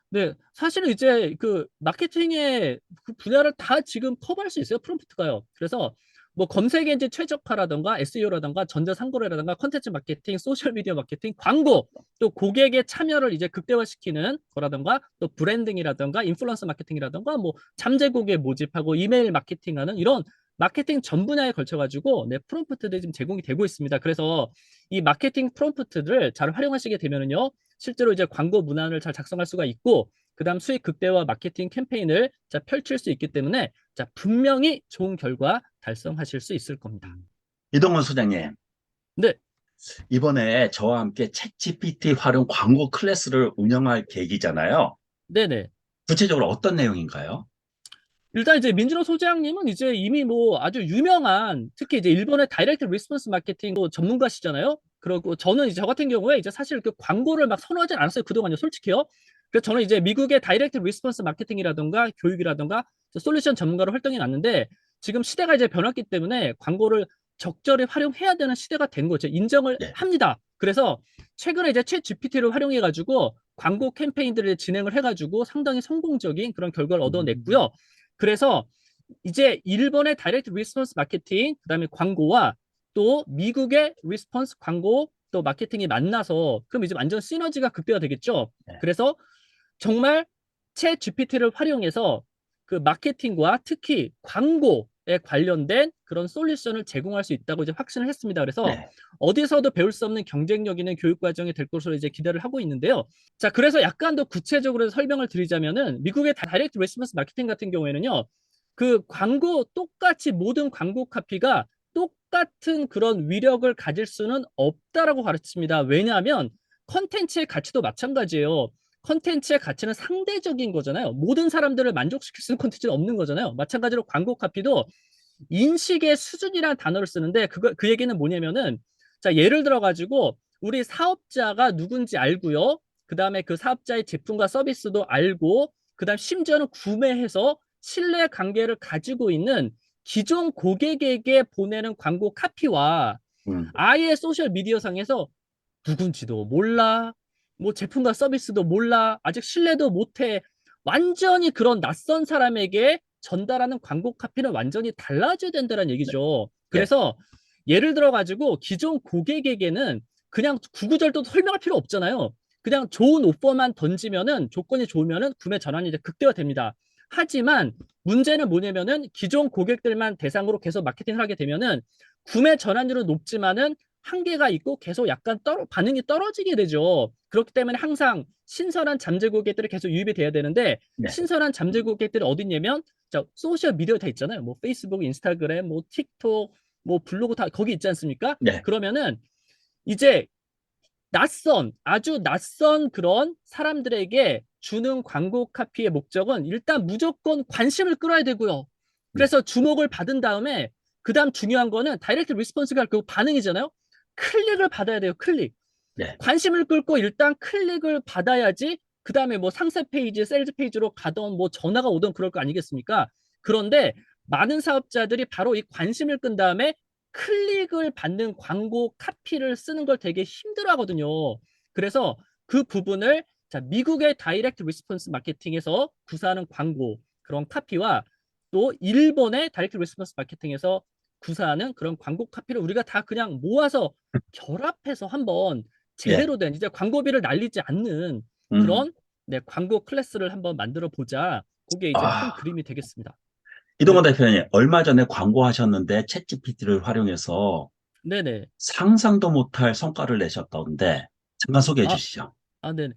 네, 사실은 이제 그 마케팅의 그 분야를 다 지금 커버할 수 있어요, 프롬프트가요. 그래서 뭐 검색 엔진 최적화라던가 SEO라던가 전자상거래라던가 컨텐츠 마케팅, 소셜 미디어 마케팅, 광고, 또 고객의 참여를 이제 극대화시키는 거라던가 또 브랜딩이라던가 인플루언서 마케팅이라던가 뭐 잠재 고객 모집하고 이메일 마케팅하는 이런 마케팅 전 분야에 걸쳐가지고 네, 프롬프트들이 지금 제공이 되고 있습니다. 그래서 이 마케팅 프롬프트를 잘 활용하시게 되면은요. 실제로 이제 광고 문안을 잘 작성할 수가 있고 그다음 수익 극대화 마케팅 캠페인을 자 펼칠 수 있기 때문에 자 분명히 좋은 결과 달성하실 수 있을 겁니다.
이동훈 소장님,
네,
이번에 저와 함께 챗 GPT 활용 광고 클래스를 운영할 계획이잖아요.
네네.
구체적으로 어떤 내용인가요?
일단 이제 민준호 소장님은 이제 이미 뭐 아주 유명한 특히 이제 일본의 다이렉트 리스폰스 마케팅 전문가시잖아요. 그리고 저는 이제 저 같은 경우에 이제 사실 그 광고를 막 선호하진 않았어요. 그동안요, 솔직히요. 그래서 저는 이제 미국의 다이렉트 리스폰스 마케팅이라던가 교육이라던가 솔루션 전문가로 활동해 놨는데 지금 시대가 이제 변했기 때문에 광고를 적절히 활용해야 되는 시대가 된 거죠. 인정을
네.
합니다. 그래서 최근에 이제 챗 GPT를 활용해 가지고 광고 캠페인들을 진행을 해 가지고 상당히 성공적인 그런 결과를 얻어냈고요. 그래서 이제 일본의 다이렉트 리스폰스 마케팅, 그다음에 광고와 또 미국의 리스폰스 광고 또 마케팅이 만나서 그럼 이제 완전 시너지가 극대화 되겠죠.
네.
그래서 정말 챗 GPT를 활용해서 그 마케팅과 특히 광고에 관련된 그런 솔루션을 제공할 수 있다고 이제 확신을 했습니다. 그래서
네.
어디서도 배울 수 없는 경쟁력 있는 교육 과정이 될 것으로 이제 기대를 하고 있는데요. 자, 그래서 약간 더 구체적으로 설명을 드리자면은 미국의 다이렉트 레스폰스 마케팅 같은 경우에는요. 그 광고 똑같이 모든 광고 카피가 똑같은 그런 위력을 가질 수는 없다라고 가르칩니다. 왜냐하면 컨텐츠의 가치도 마찬가지예요. 컨텐츠의 가치는 상대적인 거잖아요. 모든 사람들을 만족시킬 수 있는 컨텐츠는 없는 거잖아요. 마찬가지로 광고 카피도 인식의 수준이라는 단어를 쓰는데 그 얘기는 뭐냐면은 자, 예를 들어 가지고 우리 사업자가 누군지 알고요. 그다음에 그 사업자의 제품과 서비스도 알고 그다음 심지어는 구매해서 신뢰 관계를 가지고 있는 기존 고객에게 보내는 광고 카피와
음,
아예 소셜 미디어 상에서 누군지도 몰라. 뭐 제품과 서비스도 몰라. 아직 신뢰도 못해. 완전히 그런 낯선 사람에게 전달하는 광고 카피는 완전히 달라져야 된다는 얘기죠.
네.
그래서 예를 들어 가지고 기존 고객에게는 그냥 구구절도 설명할 필요 없잖아요. 그냥 좋은 오퍼만 던지면은 조건이 좋으면은 구매 전환이 이제 극대화됩니다. 하지만 문제는 뭐냐면은 기존 고객들만 대상으로 계속 마케팅을 하게 되면은 구매 전환율은 높지만은 한계가 있고 계속 약간 반응이 떨어지게 되죠. 그렇기 때문에 항상 신선한 잠재 고객들이 계속 유입이 돼야 되는데
네.
신선한 잠재 고객들이 어딨냐면 자, 소셜 미디어 다 있잖아요. 뭐 페이스북, 인스타그램, 뭐 틱톡, 뭐 블로그 다 거기 있지 않습니까?
네.
그러면은 이제 아주 낯선 그런 사람들에게 주는 광고 카피의 목적은 일단 무조건 관심을 끌어야 되고요.
네.
그래서 주목을 받은 다음에 그다음 중요한 거는 다이렉트 리스폰스가 그 반응이잖아요. 클릭을 받아야 돼요. 클릭.
네.
관심을 끌고 일단 클릭을 받아야지 그다음에 뭐 상세 페이지, 세일즈 페이지로 가던 뭐 전화가 오던 그럴 거 아니겠습니까? 그런데 많은 사업자들이 바로 이 관심을 끈 다음에 클릭을 받는 광고 카피를 쓰는 걸 되게 힘들어 하거든요. 그래서 그 부분을 자, 미국의 다이렉트 리스폰스 마케팅에서 구사하는 광고 그런 카피와 또 일본의 다이렉트 리스폰스 마케팅에서 구사하는 그런 광고 카피를 우리가 다 그냥 모아서 결합해서 한번
예.
제대로 된 이제 광고비를 날리지 않는
음.
그런 네, 광고 클래스를 한번 만들어 보자. 그게 이제 큰
아,
그림이 되겠습니다.
이동건
네.
대표님, 얼마 전에 광고하셨는데 챗 GPT를 활용해서
네네.
상상도 못할 성과를 내셨다던데 잠깐 소개해
아,
주시죠.
네.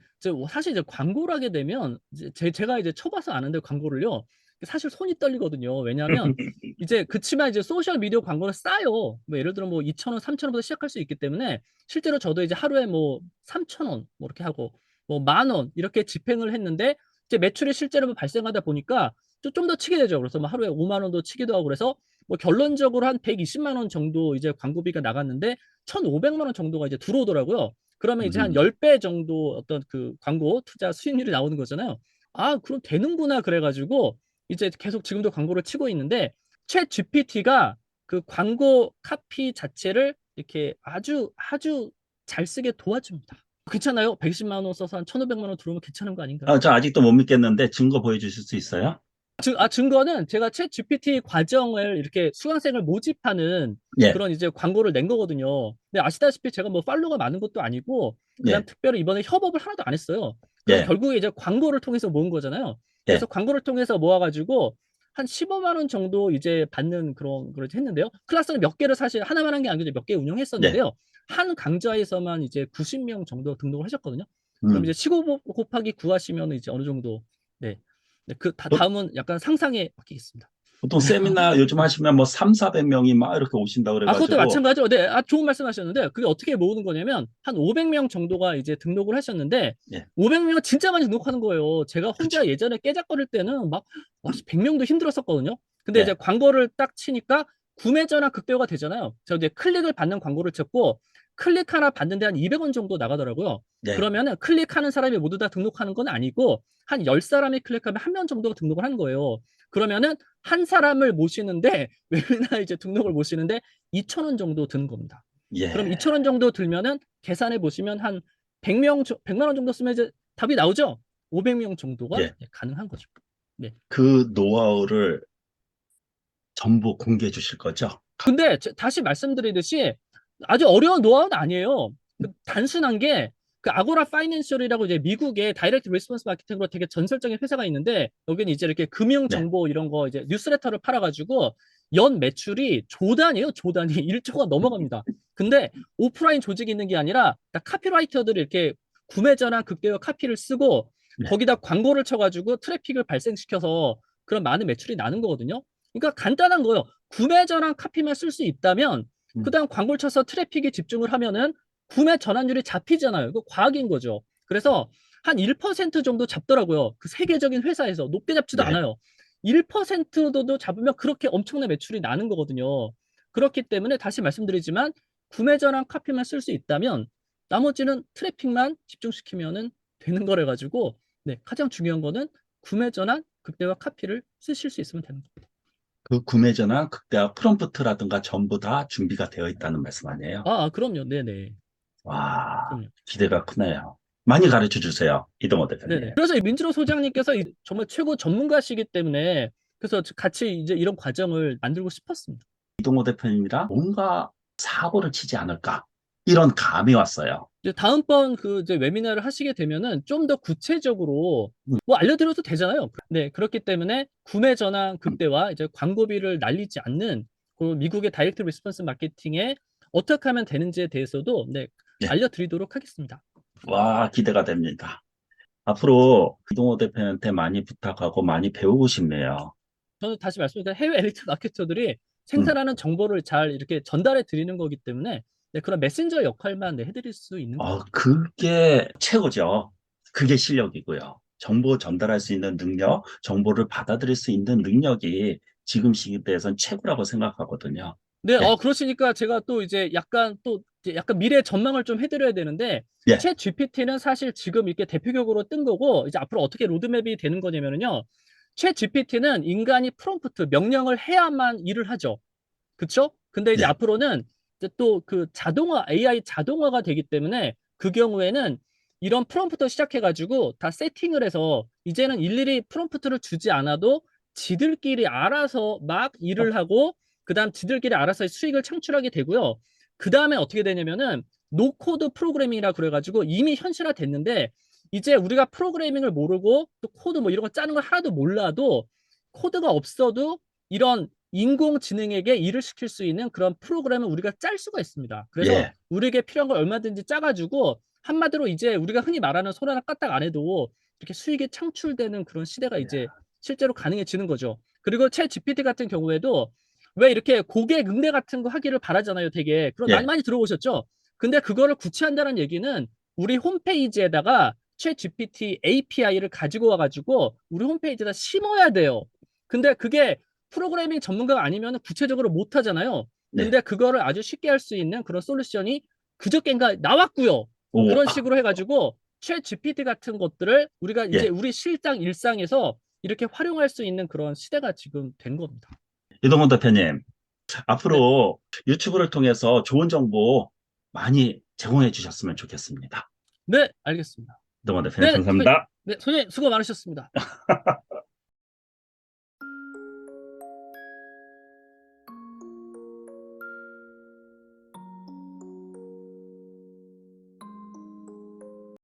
사실 이제 광고를 하게 되면 이제 제가 이제 쳐봐서 아는데 광고를요. 사실 손이 떨리거든요. 왜냐하면 이제 그치만 이제 소셜 미디어 광고는 싸요. 뭐 예를 들어 뭐 2,000원, 3,000원부터 시작할 수 있기 때문에 실제로 저도 이제 하루에 뭐 3,000원 뭐 이렇게 하고 뭐 10,000원 이렇게 집행을 했는데 이제 매출이 실제로 뭐 발생하다 보니까 좀 더 치게 되죠. 그래서 뭐 하루에 5만 원도 치기도 하고 그래서 뭐 결론적으로 한 120만 원 정도 이제 광고비가 나갔는데 1,500만 원 정도가 이제 들어오더라고요. 그러면 이제 한
음.
10배 정도 어떤 그 광고 투자 수익률이 나오는 거잖아요. 아, 그럼 되는구나 그래가지고 이제 계속 지금도 광고를 치고 있는데 챗 GPT가 그 광고 카피 자체를 이렇게 아주 잘 쓰게 도와줍니다. 괜찮아요? 110만 원 써서 한 1,500만 원 들어오면 괜찮은 거 아닌가요?
저 아직도 못 믿겠는데 증거 보여주실 수 있어요?
증거는 제가 챗 GPT 과정을 이렇게 수강생을 모집하는
예,
그런 이제 광고를 낸 거거든요. 근데 아시다시피 제가 뭐 팔로워가 많은 것도 아니고, 그다음
예,
특별히 이번에 협업을 하나도 안 했어요. 그럼
예,
결국에 이제 광고를 통해서 모은 거잖아요. 그래서
예,
광고를 통해서 모아가지고 한 15만 원 정도 이제 받는 그런 걸 했는데요. 클래스는 몇 개를 사실 하나만 한 게 아니고 몇 개
예.
운영했었는데요. 한 강좌에서만 이제 90명 정도 등록을 하셨거든요. 그럼 이제
음.
15 곱하기 9 하시면 이제 어느 정도, 네. 네, 그
보-
다음은 약간 상상에 맡기겠습니다.
보통 세미나 요즘 하시면 뭐 3, 400명이 막 이렇게 오신다
그것도
그래가지고,
마찬가지로, 네, 좋은 말씀 하셨는데, 그게 어떻게 모으는 거냐면, 한 500명 정도가 이제 등록을 하셨는데,
예,
500명은 진짜 많이 등록하는 거예요. 제가
그쵸.
혼자 예전에 깨작거릴 때는 막, 100명도 힘들었었거든요. 근데 이제
예,
광고를 딱 치니까, 구매 전화 극대화가 되잖아요. 저 이제 클릭을 받는 광고를 쳤고, 클릭 하나 받는데 한 200원 정도 나가더라고요.
예,
그러면은 클릭하는 사람이 모두 다 등록하는 건 아니고, 한 10사람이 클릭하면 한 명 정도가 등록을 하는 거예요. 그러면은 한 사람을 모시는데, 웨비나 이제 등록을 모시는데, 2,000원 정도 드는 겁니다. 그럼
예,
2,000원 정도 들면은 계산해 보시면 한 100만 원 정도 쓰면 이제 답이 나오죠? 500명 정도가
예.
가능한 거죠. 네.
그 노하우를 전부 공개해 주실 거죠?
근데 다시 말씀드리듯이 아주 어려운 노하우는 아니에요. 그 단순한 게 그 아고라 파이낸셜이라고 이제 미국의 다이렉트 리스폰스 마케팅으로 되게 전설적인 회사가 있는데 여기는 이제 이렇게 금융
네.
정보 이런 거 이제 뉴스레터를 팔아가지고 연 매출이 조단이에요. 조단이 1조가 넘어갑니다. 근데 오프라인 조직이 있는 게 아니라 카피라이터들이 이렇게 구매 전환 극대화 카피를 쓰고
네.
거기다 광고를 쳐가지고 트래픽을 발생시켜서 그런 많은 매출이 나는 거거든요. 그러니까 간단한 거예요. 구매 전환 카피만 쓸 수 있다면
음,
그다음 광고를 쳐서 트래픽에 집중을 하면은 구매 전환율이 잡히잖아요. 이거 과학인 거죠. 그래서 한 1% 정도 잡더라고요. 그 세계적인 회사에서 높게 잡지도
네.
않아요. 1%도 잡으면 그렇게 엄청난 매출이 나는 거거든요. 그렇기 때문에 다시 말씀드리지만 구매 전환 카피만 쓸 수 있다면 나머지는 트래픽만 집중시키면은 되는 거래 가지고 네, 가장 중요한 거는 구매 전환 극대화 카피를 쓰실 수 있으면 되는 겁니다.
그 구매 전환 극대화 프롬프트라든가 전부 다 준비가 되어 있다는 말씀 아니에요?
그럼요. 네네.
와,
그럼요.
기대가 크네요. 많이 가르쳐 주세요. 이동호 대표님.
네네. 그래서 민주로 소장님께서 정말 최고 전문가시기 때문에 그래서 같이 이제 이런 과정을 만들고 싶었습니다.
이동호 대표님이랑 뭔가 사고를 치지 않을까? 이런 감이 왔어요.
이제 다음번 그 이제 웨비나를 하시게 되면은 좀 더 구체적으로
음,
뭐 알려드려도 되잖아요. 네. 그렇기 때문에 구매 전환 극대화 이제 광고비를 날리지 않는 그 미국의 다이렉트 리스폰스 마케팅에 어떻게 하면 되는지에 대해서도 네,
네.
알려드리도록 하겠습니다.
와, 기대가 됩니다. 앞으로 이동호 대표한테 많이 부탁하고 많이 배우고 싶네요.
저는 다시 말씀드리면 해외 엘리트 마케터들이
음,
생산하는 정보를 잘 이렇게 전달해 드리는 거기 때문에 네, 그런 메신저 역할만 네, 해드릴 수 있는 겁니다.
그게 최고죠. 그게 실력이고요. 정보 전달할 수 있는 능력, 정보를 받아들일 수 있는 능력이 지금 시대에선 최고라고 생각하거든요.
네,
예,
그러시니까 제가 또 이제 약간 또 이제 약간 미래 전망을 좀 해드려야 되는데
예,
챗 GPT는 사실 지금 이렇게 대표격으로 뜬 거고 이제 앞으로 어떻게 로드맵이 되는 거냐면요. 챗 GPT는 인간이 프롬프트 명령을 해야만 일을 하죠. 그쵸? 근데 이제
예,
앞으로는 이제 또 그 자동화, AI 자동화가 되기 때문에 그 경우에는 이런 프롬프트 시작해가지고 다 세팅을 해서 이제는 일일이 프롬프트를 주지 않아도 지들끼리 알아서 막 일을 하고 그다음 지들끼리 알아서 수익을 창출하게 되고요. 그 다음에 어떻게 되냐면은 노코드 프로그래밍이라 그래가지고 이미 현실화 됐는데 이제 우리가 프로그래밍을 모르고 또 코드 뭐 이런 거 짜는 걸 하나도 몰라도 코드가 없어도 이런 인공지능에게 일을 시킬 수 있는 그런 프로그램을 우리가 짤 수가 있습니다. 그래서
예.
우리에게 필요한 걸 얼마든지 짜가지고 한마디로 이제 우리가 흔히 말하는 손 하나 까딱 안 해도 이렇게 수익이 창출되는 그런 시대가 이제 실제로 가능해지는 거죠. 그리고 챗 GPT 같은 경우에도 왜 이렇게 고객 응대 같은 거 하기를 바라잖아요, 되게. 그런
예.
많이 들어보셨죠? 근데 그거를 구체한다는 얘기는 우리 홈페이지에다가 챗 GPT API를 가지고 와가지고 우리 홈페이지에다 심어야 돼요. 근데 그게 프로그래밍 전문가가 아니면 구체적으로 못 하잖아요.
네.
근데 그거를 아주 쉽게 할 수 있는 그런 솔루션이 그저께인가 나왔고요.
오,
그런 식으로 해가지고 챗 GPT 같은 것들을 우리가 이제
예.
우리 실장 일상에서 이렇게 활용할 수 있는 그런 시대가 지금 된 겁니다.
이동훈 대표님,
네,
앞으로 유튜브를 통해서 좋은 정보 많이 제공해 주셨으면 좋겠습니다.
네, 알겠습니다.
너무 대표님
네,
감사합니다.
네, 선생님 수고 많으셨습니다.